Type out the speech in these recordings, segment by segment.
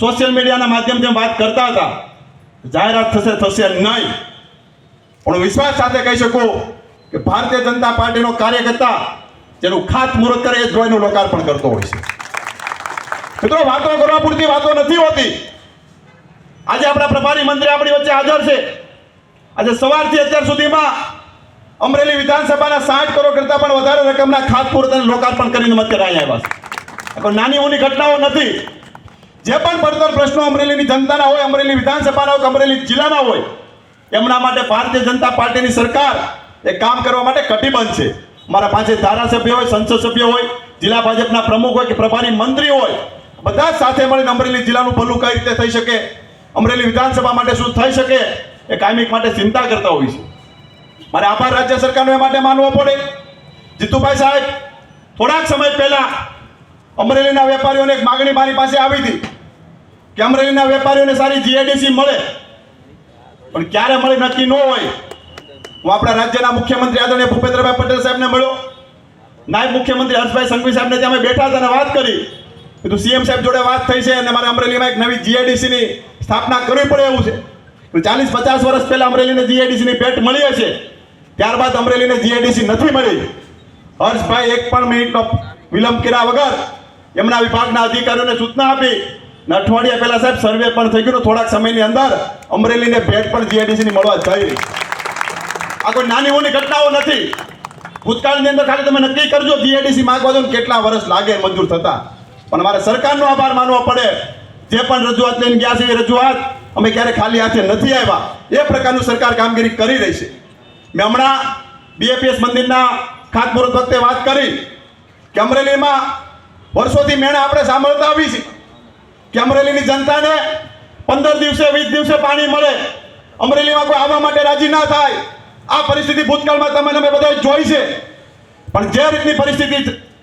Social મીડિયાના માધ્યમથી વાત કરતા હતા, જાહેરાત થશે નહીં, પણ વિશ્વાસ સાથે કહી શકું કે ભારતીય જનતા પાર્ટીનો કાર્યકર્તા જેનું ખાતમુહૂર્ત કરે એ જ ડ્રોઈનું લોકાર્પણ કરતો હોય છે. મિત્રો, વાતો કરવા પૂરતી વાતો નથી હોતી. આજે આપણા પ્રભારી મંત્રી આપણી વચ્ચે હાજર છે. આજે સવારથી અત્યાર સુધીમાં અમરેલી વિધાનસભાના 60 કરોડ કરતા પણ વધારે રકમના ખાતમુહૂર્ત અને લોકાર્પણ કરીને મત કરાવી આવ્યા છે. કોઈ નાની ઊની ઘટનાઓ નથી. જે પણ પડતર પ્રશ્નો અમરેલીની જનતાના હોય, અમરેલી વિધાનસભાના હોય, અમરેલી જિલ્લાના હોય, એમના માટે ભારતીય જનતા પાર્ટીની સરકાર એ કામ કરવા માટે કટિબદ્ધ છે. મારા પાંચે ધારાસભ્ય હોય, સંસદ સભ્ય હોય, જિલ્લા ભાજપના પ્રમુખ હોય કે પ્રભારી મંત્રી હોય, બધા સાથે મળીને અમરેલી જિલ્લાનું ભલું કઈ રીતે થઈ શકે, અમરેલી વિધાનસભા માટે શું થઈ શકે એ કાયમિક માટે ચિંતા કરતા હોય છે. મારે આભાર રાજ્ય સરકારનો એ માટે માનવો પડે. જીતુભાઈ સાહેબ, થોડાક સમય પહેલા અમરેલીના વેપારીઓને એક માગણી મારી પાસે આવી હતી કે અમરેલીના વેપારીઓને સારી જીઆઈડીસી મળે, પણ ક્યારે મળે નક્કી ન હોય. હું આપણા રાજ્યના મુખ્યમંત્રી આદરણીય ભૂપેન્દ્રભાઈ પટેલ સાહેબને મળ્યો, નાયબ મુખ્યમંત્રી હર્ષભાઈ સંઘવી સાહેબને ત્યાં અમે બેઠા હતા અને વાત કરી. કીધું સીએમ સાહેબ જોડે વાત થઈ છે અને મારે અમરેલીમાં એક નવી જીઆઈડીસીની સ્થાપના કરવી પડે એવું છે. 40-50 વર્ષ પહેલા અમરેલીને જીઆઈડીસીની ભેટ મળી હશે, ત્યારબાદ અમરેલીને જીઆઈડીસી નથી મળી. હર્ષભાઈ એક પણ મિનિટનો વિલંબ કર્યા વગર એમના વિભાગના અધિકારીઓને સૂચના આપી અને અઠવાડિયા પહેલા સાહેબ સર્વે પણ થઈ ગયું. થોડાક સમયની અંદર અમરેલીને ભેટ પણ જીઆઈડીસીની મળવા જઈ રહી. આ કોઈ નાની ઊની ઘટનાઓ નથી. ભૂતકાળની અંદર ખાલી તમે નક્કી કરજો જીઆઈડીસી માંગવા દો કેટલા વર્ષ લાગે મંજૂર થતા. પણ મારે સરકારનો આભાર માનવો પડે. જે પણ રજૂઆત લઈને ગયા છે એ રજૂઆત અમે ક્યારે ખાલી હાથે નથી આવ્યા. એ પ્રકારનું સરકાર કામગીરી કરી રહી છે. મેં હમણાં બીએપીએસ મંદિરના ખાતમુહૂર્ત વખતે વાત કરી કે અમરેલીમાં વર્ષોથી મેળા આપણે સાંભળતા આવી છે કે અમરેલીની જનતાને 15 દિવસે 20 દિવસે પાણી મળે, અમરેલીમાં કોઈ આવવા માટે રાજી ના થાય. આ પરિસ્થિતિ ભૂતકાળમાં તમે અમે બધા જોઈ છે. પણ જે રીતની પરિસ્થિતિ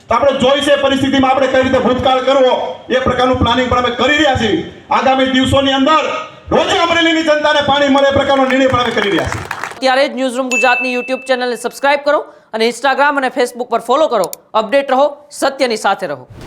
આપણે જોઈ છે, પરિસ્થિતિમાં આપણે કઈ રીતે ભૂતકાળ કરવો એ પ્રકારનું પ્લાનિંગ પણ અમે કરી રહ્યા છીએ. આગામી દિવસોની અંદર રોજ અમરેલીની જનતાને પાણી મળે એ પ્રકારનો નિર્ણય પણ અમે કરી રહ્યા છીએ. ત્યારે જ ન્યૂઝરૂમ ગુજરાતની યુટ્યુબ ચેનલને સબસ્ક્રાઇબ કરો અને ઇન્સ્ટાગ્રામ અને ફેસબુક પર ફોલો કરો. અપડેટ રહો, સત્યની સાથે રહો.